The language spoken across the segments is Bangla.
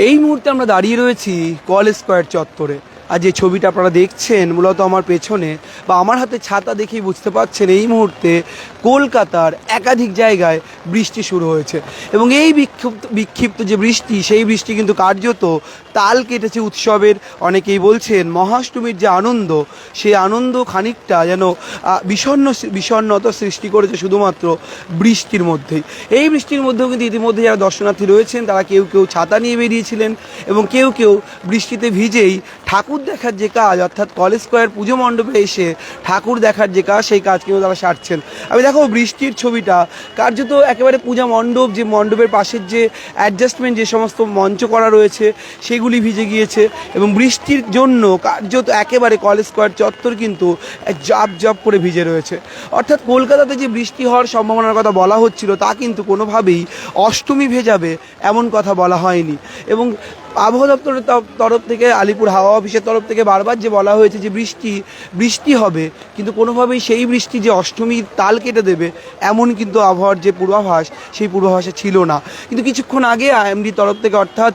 এই মুহূর্তে আমরা দাঁড়িয়ে রয়েছি কলেজ স্কয়ার চত্বরে। আর যে ছবিটা আপনারা দেখছেন মূলত আমার পেছনে বা আমার হাতে ছাতা দেখেই বুঝতে পারছেন এই মুহূর্তে কলকাতার একাধিক জায়গায় বৃষ্টি শুরু হয়েছে। এবং এই বিক্ষিপ্ত যে বৃষ্টি, সেই বৃষ্টি কিন্তু কার্যত তাল কেটেছে উৎসবের। অনেকেই বলছেন মহাষ্টমীর যে আনন্দ, সেই আনন্দ খানিকটা যেন বিষণ্ণতা সৃষ্টি করেছে শুধুমাত্র বৃষ্টির মধ্যেই। এই বৃষ্টির মধ্যেও কিন্তু ইতিমধ্যে যারা দর্শনার্থী রয়েছেন তারা কেউ কেউ ছাতা নিয়ে বেরিয়েছিলেন এবং কেউ কেউ বৃষ্টিতে ভিজেই ঠাকুর দেখার যে কাজ, অর্থাৎ কলেজ স্কয়ার পুজো মণ্ডপে এসে ঠাকুর দেখার যে কাজ, সেই কাজ কিন্তু তারা সারছেন। আমি দেখো বৃষ্টির ছবিটা, কার্যত একেবারে পূজা মণ্ডপ, যে মণ্ডপের পাশের যে অ্যাডজাস্টমেন্ট, যে সমস্ত মঞ্চ করা রয়েছে সেগুলি ভিজে গিয়েছে এবং বৃষ্টির জন্য কার্যত একেবারে কলেজ স্কয়ার চত্বর কিন্তু জব করে ভিজে রয়েছে। অর্থাৎ কলকাতাতে যে বৃষ্টি হওয়ার সম্ভাবনার কথা বলা হচ্ছিল তা কিন্তু কোনোভাবেই অষ্টমী ভেজাবে এমন কথা বলা হয়নি। এবং আবহাওয়া দপ্তরের তরফ থেকে, আলিপুর হাওয়া অফিসের তরফ থেকে বারবার যে বলা হয়েছে যে বৃষ্টি হবে, কিন্তু কোনোভাবেই সেই বৃষ্টি যে অষ্টমীর তাল কেটে দেবে এমন কিন্তু আবহাওয়ার যে পূর্বাভাস, সেই পূর্বাভাসে ছিল না। কিন্তু কিছুক্ষণ আগে আইএমডি তরফ থেকে, অর্থাৎ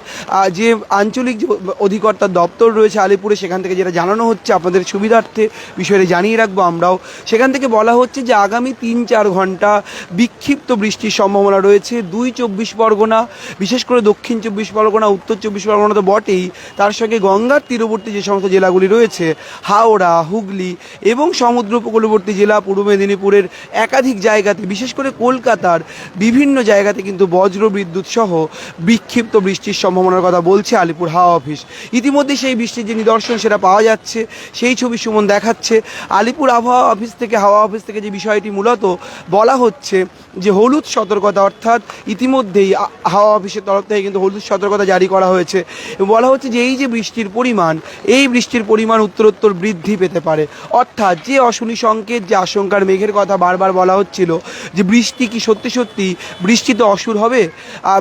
যে আঞ্চলিক যে অধিকর্তার দপ্তর রয়েছে আলিপুরে, সেখান থেকে যেটা জানানো হচ্ছে, আপনাদের সুবিধার্থে বিষয়টি জানিয়ে রাখবো আমরাও, সেখান থেকে বলা হচ্ছে যে আগামী 3-4 ঘন্টা বিক্ষিপ্ত বৃষ্টির সম্ভাবনা রয়েছে 2 চব্বিশ পরগনা, বিশেষ করে দক্ষিণ 24 পরগনা, উত্তর 24 পরগনা তো বটেই, তার সঙ্গে গঙ্গার তীরবর্তী যে সমস্ত জেলাগুলি রয়েছে, হাওড়া, হুগলি এবং সমুদ্র উপকূলবর্তী জেলা, পূর্ব মেদিনীপুরের একাধিক জায়গাতে, বিশেষ করে কলকাতার বিভিন্ন জায়গাতে কিন্তু বজ্র বিদ্যুৎ সহ বিক্ষিপ্ত বৃষ্টির সম্ভাবনার কথা বলছে আলিপুর হাওয়া অফিস। ইতিমধ্যে সেই বৃষ্টির যে নিদর্শন সেটা পাওয়া যাচ্ছে, সেই ছবি সুমন দেখাচ্ছে। আলিপুর আবহাওয়া অফিস থেকে, হাওয়া অফিস থেকে যে বিষয়টি মূলত বলা হচ্ছে যে হলুদ সতর্কতা, অর্থাৎ ইতিমধ্যেই হাওয়া অফিসের তরফ থেকে কিন্তু হলুদ সতর্কতা জারি করা হয়েছে এবং বলা হচ্ছে যে এই যে বৃষ্টির পরিমাণ, এই বৃষ্টির পরিমাণ উত্তরোত্তর বৃদ্ধি পেতে পারে। অর্থাৎ যে অশনি সংকেত, যে আশঙ্কার মেঘের কথা বারবার বলা হচ্ছিল যে বৃষ্টি কি সত্যি বৃষ্টি তো অসুর হবে,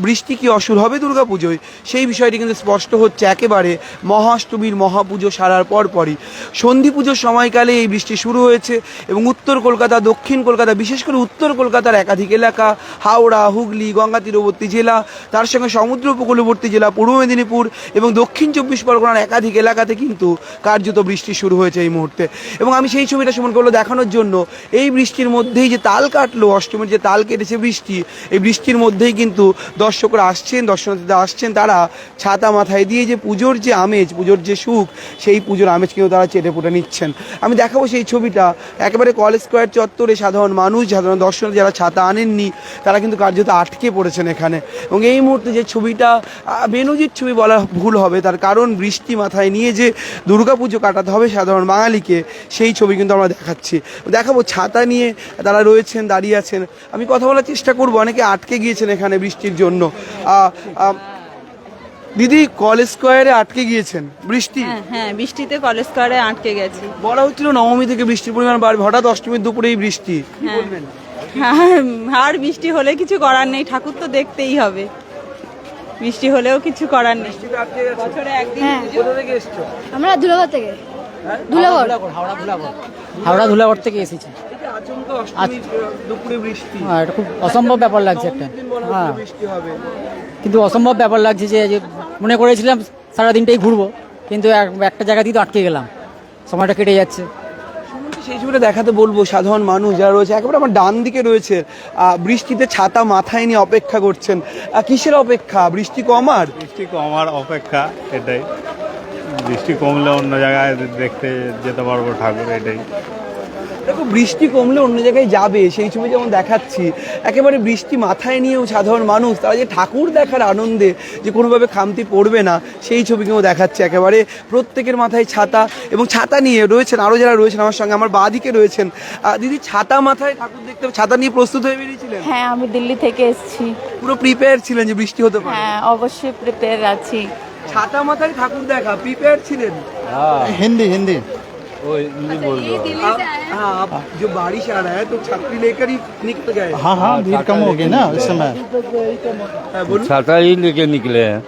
বৃষ্টি কি অসুর হবে দুর্গাপুজোয়, সেই বিষয়টি কিন্তু স্পষ্ট হচ্ছে একেবারে মহাষ্টমীর মহাপুজো সারার পরপরই। সন্ধি পুজোর সময়কালে এই বৃষ্টি শুরু হয়েছে এবং উত্তর কলকাতা, দক্ষিণ কলকাতা, বিশেষ করে উত্তর কলকাতার একাধিক এলাকা, হাওড়া, হুগলি, গঙ্গা তীরবর্তী জেলা, তার সঙ্গে সমুদ্র উপকূলবর্তী জেলা, পূর্ব মেদিনীপুর এবং দক্ষিণ 24 পরগনার একাধিক এলাকাতে কিন্তু কার্যত বৃষ্টি শুরু হয়েছে এই মুহূর্তে। এবং আমি সেই ছবিটা সুমন করলো দেখানোর জন্য, এই বৃষ্টির মধ্যেই যে তাল কাটলো, অষ্টমীর যে তাল কেটেছে বৃষ্টি, এই বৃষ্টির মধ্যেই কিন্তু দর্শকরা আসছেন, দর্শনার্থীরা আসছেন, তারা ছাতা মাথায় দিয়ে যে পুজোর যে আমেজ, পুজোর যে সুখ, সেই পুজোর আমেজ কিন্তু তারা চেটে পুটে নিচ্ছেন। আমি দেখাবো সেই ছবিটা। একেবারে কলেজ স্কয়ার চত্বরে সাধারণ মানুষ, সাধারণ দর্শনার্থী যারা ছাতা আনেননি, তারা কিন্তু কার্যত আটকে পড়েছেন এখানে। এবং এই মুহূর্তে যে ছবিটা, বেনজির ছবি বলা ভুল হবে, তার কারণ বৃষ্টি মাথায় নিয়ে যে দুর্গাপুজো কাটাতে হবে সাধারণ বাঙালিকে, সেই ছবি কিন্তু আমরা দেখাবো। ছাতা নিয়ে তারা রয়েছেন, দাঁড়িয়ে আছেন। আমি কথা বলার চেষ্টা করবো, অনেকে আটকে গিয়েছেন এখানে বৃষ্টির জন্য। দিদি, কলেজ স্কয়ারে আটকে গিয়েছেন বৃষ্টি? হ্যাঁ, বৃষ্টিতে কলেজ স্কয়ারে আটকে গেছি। বলা হচ্ছিল নবমী থেকে বৃষ্টির পরিমাণ বাড়বে, হঠাৎ অষ্টমীর দুপুরেই বৃষ্টি, কি বলবেন? আর বৃষ্টি হলে কিছু করার নেই, ঠাকুর তো দেখতেই হবে, বৃষ্টি হলেও কিছু করার নেই। বছরে একদিন। কোথা থেকে এসছো? আমরা ধুলাগড় থেকে। হাওড়া ধুলাগড় থেকে এসেছি। দুপুরে বৃষ্টি, এটা খুব অসম্ভব ব্যাপার লাগছে একটা। হ্যাঁ, কিন্তু অসম্ভব ব্যাপার লাগছে যে মনে করেছিলাম সারাদিনটাই ঘুরবো, কিন্তু একটা জায়গাতেই তো আটকে গেলাম, সময়টা কেটে যাচ্ছে। সেই ছবিটা দেখাতে বলবো সাধারণ মানুষ যারা রয়েছে, একেবারে আমার ডান দিকে রয়েছে, বৃষ্টিতে ছাতা মাথায় নিয়ে অপেক্ষা করছেন। কিসের অপেক্ষা? বৃষ্টি কমার অপেক্ষা, এটাই। বৃষ্টি কমলে অন্য জায়গায় দেখতে যেতে পারবো ঠাকুর, এটাই। দেখো, বৃষ্টি কমলে অন্য জায়গায় যাবে, সেই ছবি যেমন দেখাচ্ছি, একেবারে বৃষ্টি মাথায় নিয়েও সাধারণ মানুষ তারা যে ঠাকুর দেখার আনন্দে যে কোনোভাবে খামতি পড়বে না, সেই ছবি কিন্তু দেখাচ্ছে। একেবারে প্রত্যেকের মাথায় ছাতা, এবং ছাতা নিয়ে রয়েছেন আরও যারা রয়েছেন আমার সঙ্গে, আমার বাঁ দিকে রয়েছেন দিদি। ছাতা মাথায় ঠাকুর দেখতে, ছাতা নিয়ে প্রস্তুত হয়ে বেরিয়েছিলেন? হ্যাঁ, আমি দিল্লি থেকে এসেছি। পুরো প্রিপেয়ার ছিলেন যে বৃষ্টি হতে পারে? হ্যাঁ, অবশ্যই প্রিপেয়ার আছি। ছাতা মাথায় ঠাকুর দেখা, প্রিপেয়ার ছিলেন? हिंदी वो हिंदी बोल रहा हाँ, आप जो बारिश आ रहा है तो छतरी लेकर ही निकल गए? हाँ, भीड़ कम हो गई ना इस समय, छाता ही लेके निकले हैं।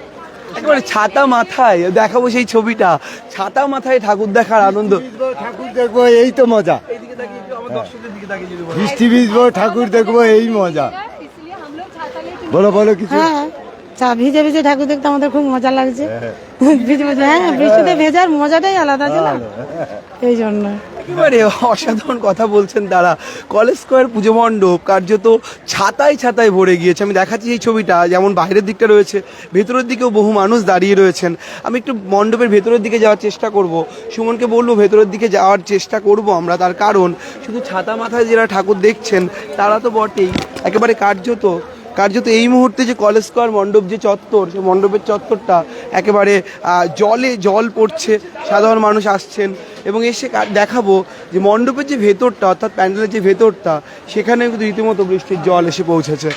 একেবারে ছাতা মাথায় দেখাবো সেই ছবিটা, ছাতা মাথায় ঠাকুর দেখার আনন্দ। ঠাকুর দেখবো, এই তো মজা। এইদিকে তাকিয়ে একটু আমার দর্শকদের দিকে তাকিয়ে যদি বলেন। বৃষ্টি ভিজবো, ঠাকুর দেখবো, এই মজা। বলো কিছু। ভিজে ভিজে ঠাকুর দেখতে আমাদের খুব মজা লাগছে। ভিজে ভিজে, হ্যাঁ, বৃষ্টিতে ভেজার মজাটাই আলাদা আছে না, এই জন্য। একেবারে অসাধারণ কথা বলছেন তারা। কলেজ স্কোয়ার পুজো মণ্ডপ কার্যত ছাতায় ছাতায় ভরে গিয়েছে। আমি দেখাচ্ছি এই ছবিটা, যেমন বাইরের দিকটা রয়েছে, ভেতরের দিকেও বহু মানুষ দাঁড়িয়ে রয়েছেন। আমি একটু মণ্ডপের ভেতরের দিকে যাওয়ার চেষ্টা করব, সুমনকে বলবো ভেতরের দিকে যাওয়ার চেষ্টা করব আমরা। তার কারণ শুধু ছাতা মাথায় যারা ঠাকুর দেখছেন তারা তো বটেই, একেবারে কার্যত এই মুহূর্তে যে কলেজ স্কোয়ার মণ্ডপ যে চত্বর, সেই মণ্ডপের চত্বরটা একেবারে জল পড়ছে, সাধারণ মানুষ আসছেন এবং এসে দেখাবো যে মণ্ডপের যে ভেতরটা, অর্থাৎ প্যান্ডেলের যে ভেতরটা, সেখানে কিন্তু রীতিমতো বৃষ্টির জল এসে পৌঁছেছে।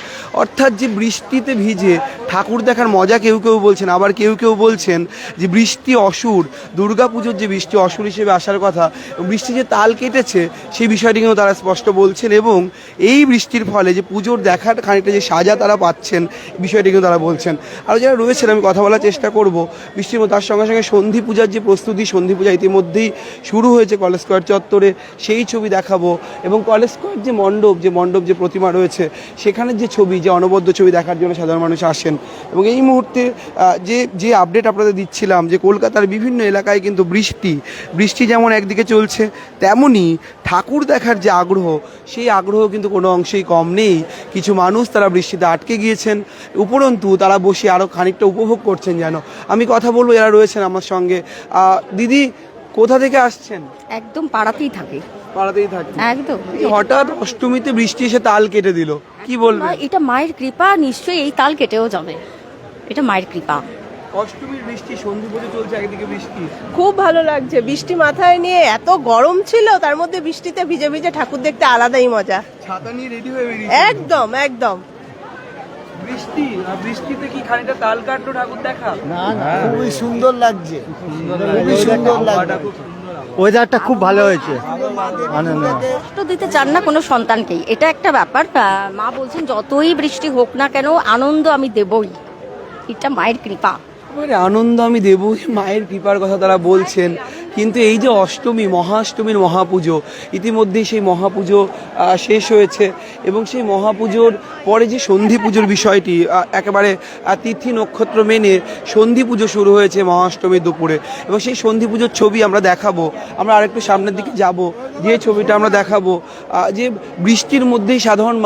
অর্থাৎ যে বৃষ্টিতে ভিজে ঠাকুর দেখার মজা কেউ কেউ বলছেন, আবার কেউ কেউ বলছেন যে বৃষ্টি অসুর, দুর্গাপুজোর যে বৃষ্টি অসুর হিসেবে আসার কথা, বৃষ্টি যে তাল কেটেছে সেই বিষয়টি কিন্তু তারা স্পষ্ট বলছেন। এবং এই বৃষ্টির ফলে যে পুজোর দেখার খানিকটা যে সাজা তারা পাচ্ছেন, বিষয়টি কিন্তু তারা বলছেন। আরও যারা রয়েছেন আমি কথা বলার চেষ্টা করব বৃষ্টির মধ্যে। তার সঙ্গে সঙ্গে সন্ধি পূজার যে প্রস্তুতি, সন্ধি পূজা ইতিমধ্যেই শুরু হয়েছে কলেজ স্কোয়ার চত্বরে, সেই ছবি দেখাবো। এবং কলেজ স্কোয়ার যে মণ্ডপ যে প্রতিমা রয়েছে, সেখানের যে ছবি, যে অনবদ্য ছবি দেখার জন্য সাধারণ মানুষ আসেন। এবং এই মুহূর্তে যে আপডেট আপনাদের দিচ্ছিলাম যে কলকাতার বিভিন্ন এলাকায় কিন্তু বৃষ্টি যেমন একদিকে চলছে, তেমনই ঠাকুর দেখার যে আগ্রহ, সেই আগ্রহ কিন্তু কোনো অংশেই কম নেই। কিছু মানুষ তারা বৃষ্টিতে আটকে গিয়েছেন, উপরন্তু তারা বসে আরও খানিকটা উপভোগ করছেন যেন। আমি কথা বলবো যারা রয়েছেন আমার সঙ্গে। দিদি, কোথা থেকে আসছেন? একদম পাড়াতেই থাকে। পাড়াতেই থাকি একদম। হঠাৎ অষ্টমীতে বৃষ্টি এসে তাল কেটে দিল, কি বলবেন? এটা মায়ের কৃপা, নিশ্চয়ই এই তাল কেটেও যাবে, এটা মায়ের কৃপা। অষ্টমীর বৃষ্টি, সন্ধি পুজো চলছে, একদিকে বৃষ্টি, খুব ভালো লাগছে। বৃষ্টি মাথায় নিয়ে, এত গরম ছিল তার মধ্যে বৃষ্টিতে ভিজে ভিজে ঠাকুর দেখতে আলাদাই মজা। ছাতা নিয়ে রেডি হয়ে বেরিয়েছে। একদম একদম। বৃষ্টিতে কি খানিকটা তাল কাটলো ঠাকুর দেখা? না না, খুবই সুন্দর লাগছে, খুবই সুন্দর লাগছে। ওয়েদারটা খুব ভালো হয়েছে, আনন্দ। কষ্ট দিতে চান না কোনো সন্তানকেই, এটা একটা ব্যাপার। মা বলছেন যতই বৃষ্টি হোক না কেন আনন্দ আমি দেবই, এটা মায়ের কৃপা। আনন্দ আমি দেব, মায়ের কৃপার কথা তারা বলছেন। কিন্তু এই যে অষ্টমী, মহাষ্টমীর মহাপুজো, ইতিমধ্যেই সেই মহাপুজো শেষ হয়েছে এবং সেই মহাপুজোর পরে যে সন্ধি পুজোর বিষয়টি, একেবারে তিথি নক্ষত্র মেনে সন্ধি পুজো শুরু হয়েছে মহাষ্টমীর দুপুরে। এবং সেই সন্ধি পুজোর ছবি আমরা দেখাবো। আমরা আরেকটু সামনের দিকে যাব, যে ছবিটা আমরা দেখাবো, যে বৃষ্টির মধ্যেই সাধারণ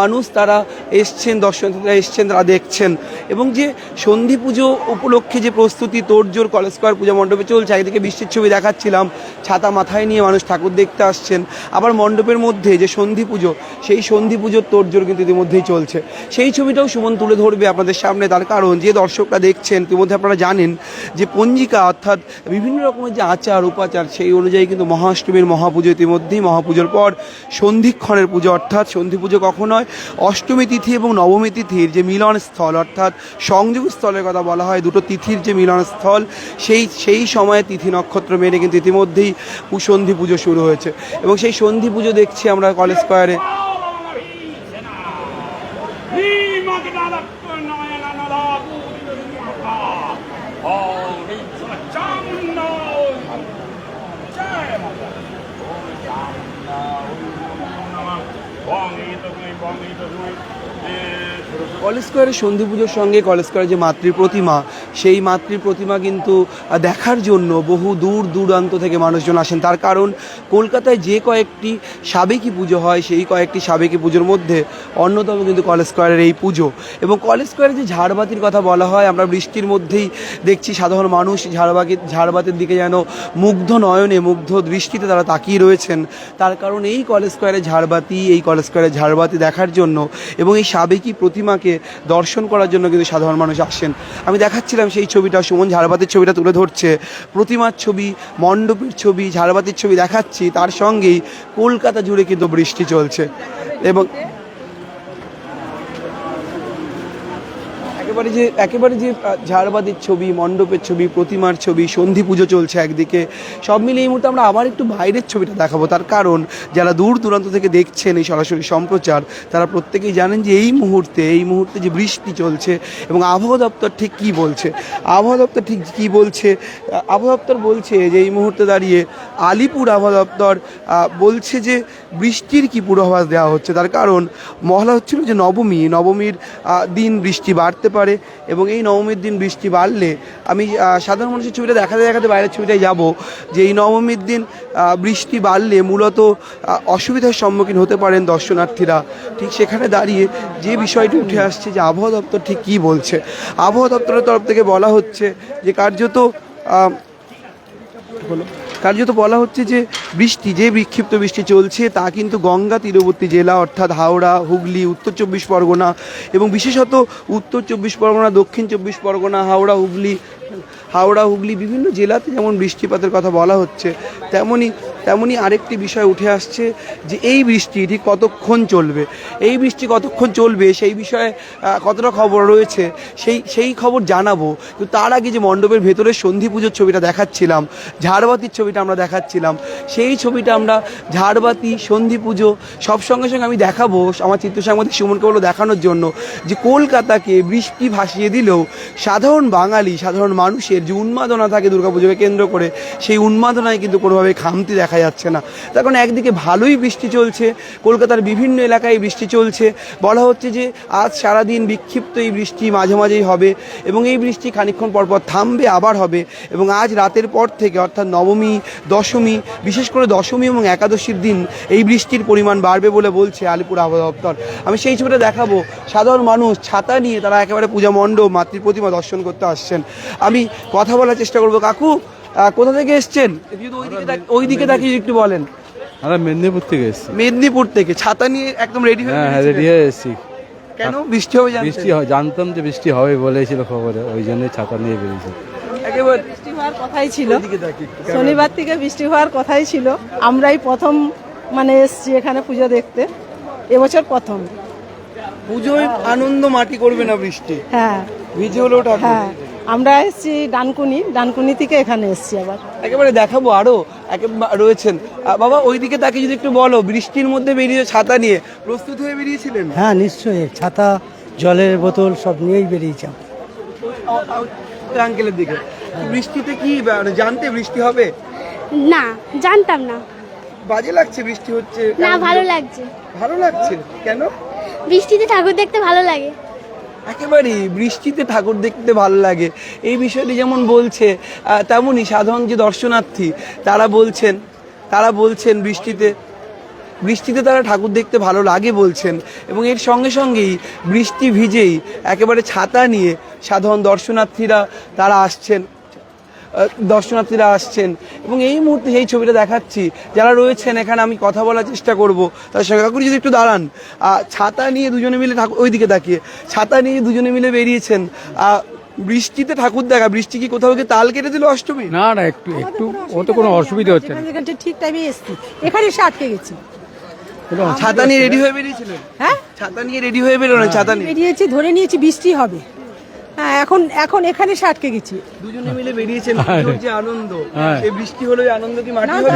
মানুষ তারা এসছেন, দর্শনার্থীরা এসছেন, তারা দেখছেন। এবং যে সন্ধি পুজো উপলক্ষে যে প্রস্তুতি তোড়জোড় কলেজ স্কোয়ার পূজা মণ্ডপে চলছে, একদিকে বৃষ্টির ছবি দেখাচ্ছিলাম, ছাতা মাথায় নিয়ে মানুষ ঠাকুর দেখতে আসছেন, আবার মণ্ডপের মধ্যে যে সন্ধি পুজো, সেই সন্ধি পুজোর তোড়জোড় কিন্তু ইতিমধ্যেই চলছে। সেই ছবিটাও সুমন তুলে ধরবে আপনাদের সামনে। তার কারণ যে দর্শকরা দেখছেন, ইতিমধ্যে আপনারা জানেন যে পঞ্জিকা, অর্থাৎ বিভিন্ন রকমের যে আচার উপাচার, সেই অনুযায়ী কিন্তু মহাষ্টমীর মহাপুজো ইতিমধ্যেই, মহাপুজোর পর সন্ধিক্ষণের পুজো, অর্থাৎ সন্ধি পুজো কখন হয়? অষ্টমী তিথি এবং নবমী তিথির যে মিলন স্থল, অর্থাৎ সংযোগ স্থলের কথা বলা হয়, দুটো তিথির যে মিলন স্থল, সেই সময়ে তিথি নক্ষত্র মেনে কিন্তু ইতিমধ্যেই সন্ধি পুজো শুরু হয়েছে। এবং সেই সন্ধি পুজো দেখছি আমরা কলেজ স্কোয়ারে। কলেজ স্কোয়ারের সন্ধি পুজোর সঙ্গে কলেজ স্কোয়ারের যে মাতৃ প্রতিমা, সেই মাতৃ প্রতিমা কিন্তু দেখার জন্য বহু দূর দূরান্ত থেকে মানুষজন আসেন। তার কারণ কলকাতায় যে কয়েকটি সাবেকি পুজো হয়, সেই কয়েকটি সাবেকি পুজোর মধ্যে অন্যতম কিন্তু কলেজ স্কোয়ারের এই পুজো। এবং কলেজ স্কোয়ারে যে ঝাড়বাতির কথা বলা হয়, আমরা বৃষ্টির মধ্যেই দেখছি সাধারণ মানুষ ঝাড়বাতির দিকে যেন মুগ্ধ নয়নে, মুগ্ধ দৃষ্টিতে তারা তাকিয়ে রয়েছেন। তার কারণ এই কলেজ স্কোয়ারের ঝাড়বাতি দেখার জন্য এবং এই সাবেকি প্রতিমাকে দর্শন করার জন্য কিন্তু সাধারণ মানুষ আসেন। আমি দেখাচ্ছিলাম সেই ছবিটা, সুমন ঝাড়বাতির ছবিটা তুলে ধরছে, প্রতিমার ছবি, মণ্ডপের ছবি, ঝাড়বাতির ছবি দেখাচ্ছি। তার সঙ্গেই কলকাতা জুড়ে কিন্তু বৃষ্টি চলছে এবং একেবারে যে ঝাড়বাতির ছবি, মণ্ডপের ছবি, প্রতিমার ছবি, সন্ধি পুজো চলছে একদিকে, সব মিলে এই মুহূর্তে আমরা আবার একটু বাইরের ছবিটা দেখাবো। তার কারণ যারা দূর দূরান্ত থেকে দেখছেন এই সরাসরি সম্প্রচার, তারা প্রত্যেকেই জানেন যে এই মুহূর্তে যে বৃষ্টি চলছে এবং আবহাওয়া দপ্তর ঠিক কী বলছে। আবহাওয়া দপ্তর বলছে যে এই মুহূর্তে দাঁড়িয়ে আলিপুর আবহাওয়া দপ্তর বলছে যে বৃষ্টির কি পূর্বাভাস দেওয়া হচ্ছে। তার কারণ মহলা হচ্ছিল যে নবমীর দিন বৃষ্টি বাড়তে পারে এবং এই নবমীর দিন বৃষ্টি বাড়লে আমি সাধারণ মানুষের ছবিটা দেখাতে বাইরের ছবিটায় যাব, যে এই নবমীর দিন বৃষ্টি বাড়লে মূলত অসুবিধার সম্মুখীন হতে পারেন দর্শনার্থীরা। ঠিক সেখানে দাঁড়িয়ে যে বিষয়টি উঠে আসছে যে আবহাওয়া দপ্তর ঠিক কী বলছে। আবহাওয়া দপ্তরের তরফ থেকে বলা হচ্ছে যে কার্যত বলা হচ্ছে যে বিক্ষিপ্ত বৃষ্টি চলছে তা কিন্তু গঙ্গা তীরবর্তী জেলা অর্থাৎ হাওড়া, হুগলি, উত্তর 24 পরগনা এবং বিশেষত উত্তর 24 পরগনা, দক্ষিণ 24 পরগনা, হাওড়া হুগলি বিভিন্ন জেলাতে যেমন বৃষ্টিপাতের কথা বলা হচ্ছে, তেমনি আরেকটি বিষয় উঠে আসছে যে এই বৃষ্টি ঠিক কতক্ষণ চলবে, সেই বিষয়ে কতটা খবর রয়েছে সেই খবর জানাবো। কিন্তু তার আগে যে মণ্ডপের ভেতরের সন্ধি পুজোর ছবিটা দেখাচ্ছিলাম, ঝাড়বাতির ছবিটা আমরা দেখাচ্ছিলাম, সেই ছবিটা আমরা ঝাড়বাতি, সন্ধি পুজো সব সঙ্গে আমি দেখাবো আমার চিত্র সাংবাদিক সুমনকে বলবো দেখানোর জন্য যে কলকাতাকে বৃষ্টি ভাসিয়ে দিলেও সাধারণ মানুষের যে উন্মাদনা থাকে দুর্গাপুজোকে কেন্দ্র করে, সেই উন্মাদনায় কিন্তু কোনোভাবে খামতি দেখা যাচ্ছে না। তার কারণ একদিকে ভালোই বৃষ্টি চলছে, কলকাতার বিভিন্ন এলাকায় বৃষ্টি চলছে, বলা হচ্ছে যে আজ সারাদিন বিক্ষিপ্ত এই বৃষ্টি মাঝেই হবে এবং এই বৃষ্টি খানিকক্ষণ পরপর থামবে, আবার হবে এবং আজ রাতের পর থেকে অর্থাৎ নবমী, দশমী, বিশেষ করে দশমী এবং একাদশীর দিন এই বৃষ্টির পরিমাণ বাড়বে বলে বলছে আলিপুর আবহাওয়া দপ্তর। আমি সেই ছবিটা দেখাবো। সাধারণ মানুষ ছাতা নিয়ে তারা একেবারে পূজা মণ্ডপ, মাতৃ প্রতিমা দর্শন করতে আসছেন। আমি কথা বলার চেষ্টা করবো। কাকু, কোথা থেকে এসছেন? ওই দিকে তাকিয়ে একটু বলেন। আমরা মেদিনীপুর থেকে এসেছি। মেদিনীপুর থেকে ছাতা নিয়ে একদম রেডি হয়ে এসেছি। কেন? বৃষ্টি হবে? জানতাম যে বৃষ্টি হবে বলেছিল খবরে, ওই জন্যই ছাতা নিয়ে বেরিয়েছি। একেবারে বৃষ্টি হওয়ার কথাই ছিল, শনিবার থেকে বৃষ্টি হওয়ার কথাই ছিল। আমরাই প্রথম এসছি এখানে পুজো দেখতে, এবছর প্রথম। পুজোয় আনন্দ মাটি করবে না বৃষ্টি, হ্যাঁ ভিজে হলেও ঠাকুর। হ্যাঁ, আমরা এসছি ডানকুনি থেকে এখানে এসছি আবার। একেবারে দেখাবো আরো রয়েছেন। বাবা, ওইদিকে তাকে যদি একটু বলো, বৃষ্টির মধ্যে বেরিয়ে ছাতা নিয়ে প্রস্তুত হয়ে বেরিয়েছিলেন? হ্যাঁ নিশ্চয়ই, ছাতা, জলের বোতল সব নিয়েই বেরিয়েছি। আঙ্কেলের দিকে বৃষ্টিতে কি জানতে বৃষ্টি হবে? না, জানতাম না। বাজে লাগছে বৃষ্টি হচ্ছে? না, ভালো লাগছে। ভালো লাগছে কেন? বৃষ্টিতে ঠাকুর দেখতে ভালো লাগে। একেবারে বৃষ্টিতে ঠাকুর দেখতে ভালো লাগে, এই বিষয়টি যেমন বলছে তেমনই সাধারণ যে দর্শনার্থী তারা বলছেন বৃষ্টিতে তারা ঠাকুর দেখতে ভালো লাগে বলছেন এবং এর সঙ্গেই বৃষ্টি ভিজেই একেবারে ছাতা নিয়ে সাধারণ দর্শনার্থীরা আসছেন এবং এই মুহূর্তে সেই ছবিটা দেখাচ্ছি। যারা রয়েছেন এখানে আমি কথা বলার চেষ্টা করব তার সঙ্গে। কাকুর যদি একটু দাঁড়ান, ছাতা নিয়ে দুজনে মিলে ওইদিকে তাকিয়ে ছাতা নিয়ে দুজনে মিলে বেরিয়েছেন বৃষ্টিতে ঠাকুর দেখা। বৃষ্টি কি কোথাও কি তাল কেটে দিল অষ্টমী? না, একটু ওতে কোনো অসুবিধা হচ্ছে না। ঠিক টাইমে এসছি, এখানে এসে আটকে গেছি। ছাতা নিয়ে রেডি হয়ে বেরিয়েছিলেন? হ্যাঁ, ছাতা নিয়ে রেডি হয়ে বেরোলেন? ছাতা নিয়ে বেরিয়েছি, ধরে নিয়েছি বৃষ্টি হবে। হ্যাঁ, এখন এখানে এসে আটকে গেছি। দুজনে মিলে বেরিয়েছেন, যে আনন্দ, সেই বৃষ্টি হলো আনন্দ কি মাটি হবে?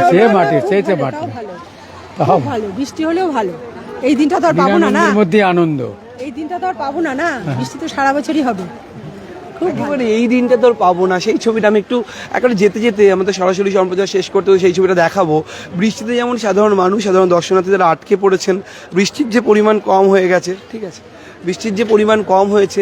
ভালো বৃষ্টি হলেও ভালো, এই দিনটা তো আর পাবো না। মধ্যে আনন্দ, এই দিনটা তো আর পাবো না। বৃষ্টি তো সারা বছরই হবে। একেবারে এই দিনটা তো আর পাবো না। সেই ছবিটা আমি একটু যেতে আমাদের সরাসরি সম্প্রচার শেষ করতে সেই ছবিটা দেখাবো। বৃষ্টিতে যেমন সাধারণ দর্শনার্থী যারা আটকে পড়েছেন, বৃষ্টির যে পরিমাণ কম হয়ে গেছে, ঠিক আছে, বৃষ্টির যে পরিমাণ কম হয়েছে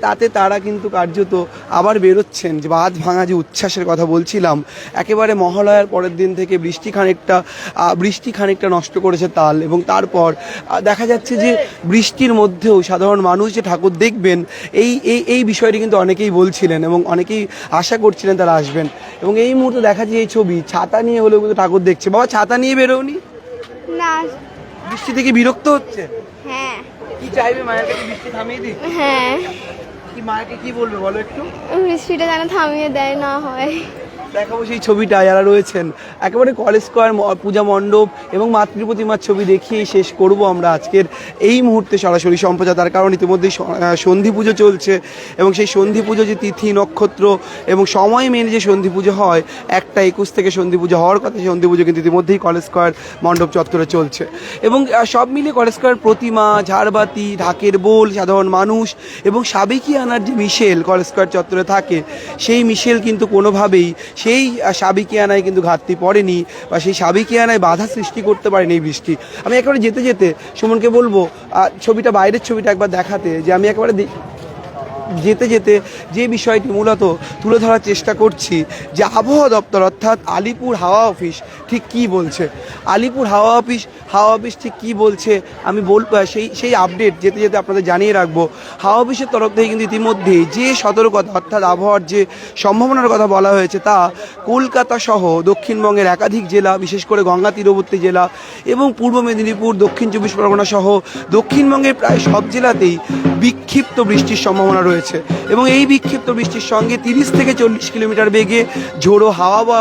তাতে তারা কিন্তু কার্যত আবার বেরোচ্ছেন। যে বাঁধ ভাঙা যে উচ্ছ্বাসের কথা বলছিলাম, একেবারে মহালয়ার পরের দিন থেকে বৃষ্টি খানিকটা নষ্ট করেছে তাল এবং তারপর দেখা যাচ্ছে যে বৃষ্টির মধ্যেও সাধারণ মানুষ যে ঠাকুর দেখবেন এই বিষয়টি কিন্তু অনেকেই বলছিলেন এবং অনেকেই আশা করছিলেন তারা আসবেন এবং এই মুহূর্তে দেখা যায় এই ছবি ছাতা নিয়ে হলেও কিন্তু ঠাকুর দেখছে। বাবা, ছাতা নিয়ে বেরোনি? না। বৃষ্টি থেকে বিরক্ত হচ্ছে? হ্যাঁ। কি চাইবে মায়ের কাছে? বৃষ্টি থামিয়ে দিই? হ্যাঁ। কি মাকে কি বলবে বলো একটু? বৃষ্টিটা যেন থামিয়ে দেয় না হয়। দেখাবো সেই ছবিটা যারা রয়েছেন একেবারে কলেজ স্কোয়ার পূজা মণ্ডপ এবং মাতৃ প্রতিমার ছবি দেখিয়েই শেষ করব আমরা আজকের এই মুহূর্তে সরাসরি সম্প্রচার। তার কারণ ইতিমধ্যেই সন্ধি পুজো চলছে এবং সেই সন্ধি পুজো যে তিথি নক্ষত্র এবং সময় মেনে যে সন্ধি পুজো হয় 1টা 21 থেকে সন্ধি পুজো হওয়ার কথা, সেই সন্ধি পুজো কিন্তু ইতিমধ্যেই কলেজ স্কোয়ার মণ্ডপ চত্বরে চলছে এবং সব মিলিয়ে কলেজ স্কোয়ার প্রতিমা, ঝাড়বাতি, ঢাকের বোল, সাধারণ মানুষ এবং সাবেকিয়ানার যে মিশেল কলেজ স্কোয়ার চত্বরে থাকে সেই মিশেল কিন্তু কোনোভাবেই সেই সাবেকিয়ানায় কিন্তু ঘাটতি পড়েনি বা সেই সাবেকিয়ানায় বাধা সৃষ্টি করতে পারেনি এই বৃষ্টি। আমি একেবারে যেতে যেতে সুমনকে বলবো ছবিটা, বাইরের ছবিটা একবার দেখাতে, যে আমি একেবারে যেতে যেতে যে বিষয়টি মূলত তুলে ধরার চেষ্টা করছি যে আবহাওয়া দপ্তর অর্থাৎ আলিপুর হাওয়া অফিস ঠিক কী বলছে, আলিপুর হাওয়া অফিস ঠিক কী বলছে আমি সেই আপডেট যেতে যেতে আপনাদের জানিয়ে রাখবো। হাওয়া অফিসের তরফ থেকে কিন্তু ইতিমধ্যে যে সতর্কতা অর্থাৎ আবহাওয়ার যে সম্ভাবনার কথা বলা হয়েছে তা কলকাতা সহ দক্ষিণবঙ্গের একাধিক জেলা, বিশেষ করে গঙ্গা তীরবর্তী জেলা এবং পূর্ব মেদিনীপুর, দক্ষিণ 24 পরগনা সহ দক্ষিণবঙ্গের প্রায় সব জেলাতেই বিক্ষিপ্ত বৃষ্টির সম্ভাবনা রয়েছে এবং এই বিক্ষিপ্ত বৃষ্টির সঙ্গে 30 থেকে 40 কিলোমিটার বেগে ঝোড়ো হাওয়া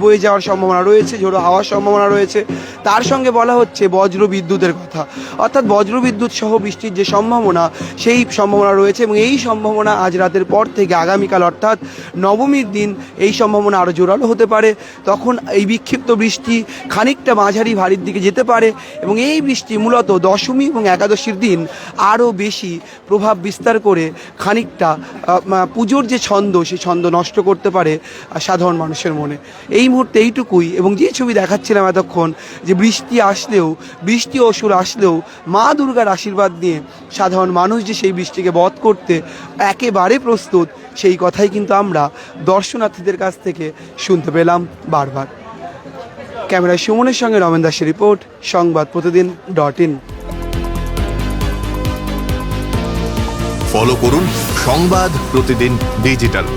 বয়ে যাওয়ার সম্ভাবনা রয়েছে, ঝোড়ো হাওয়ার সম্ভাবনা রয়েছে। তার সঙ্গে বলা হচ্ছে বজ্র বিদ্যুতের কথা, অর্থাৎ বজ্র বিদ্যুৎ সহ বৃষ্টির যে সম্ভাবনা সেই সম্ভাবনা রয়েছে এবং এই সম্ভাবনা আজ রাতের পর থেকে আগামীকাল অর্থাৎ নবমীর দিন এই সম্ভাবনা আরও জোরালো হতে পারে। তখন এই বিক্ষিপ্ত বৃষ্টি খানিকটা মাঝারি ভারীর দিকে যেতে পারে এবং এই বৃষ্টি মূলত দশমী এবং একাদশীর দিন আরও বেশি প্রভাব বিস্তার করে খানিকটা পুজোর যে ছন্দ সেই ছন্দ নষ্ট করতে পারে সাধারণ মানুষের মনে। এই মুহূর্তে এইটুকুই এবং যে ছবি দেখাচ্ছিলাম এতক্ষণ যে বৃষ্টি অসুর আসলেও মা দুর্গার আশীর্বাদ নিয়ে সাধারণ মানুষ যে সেই বৃষ্টিকে বধ করতে একেবারে প্রস্তুত, সেই কথাই কিন্তু আমরা দর্শনার্থীদের কাছ থেকে শুনতে পেলাম বারবার। ক্যামেরায় সুমনের সঙ্গে রমেন দাসের রিপোর্ট, সংবাদ প্রতিদিন.in। ফলো করুন সংবাদ প্রতিদিন ডিজিটাল।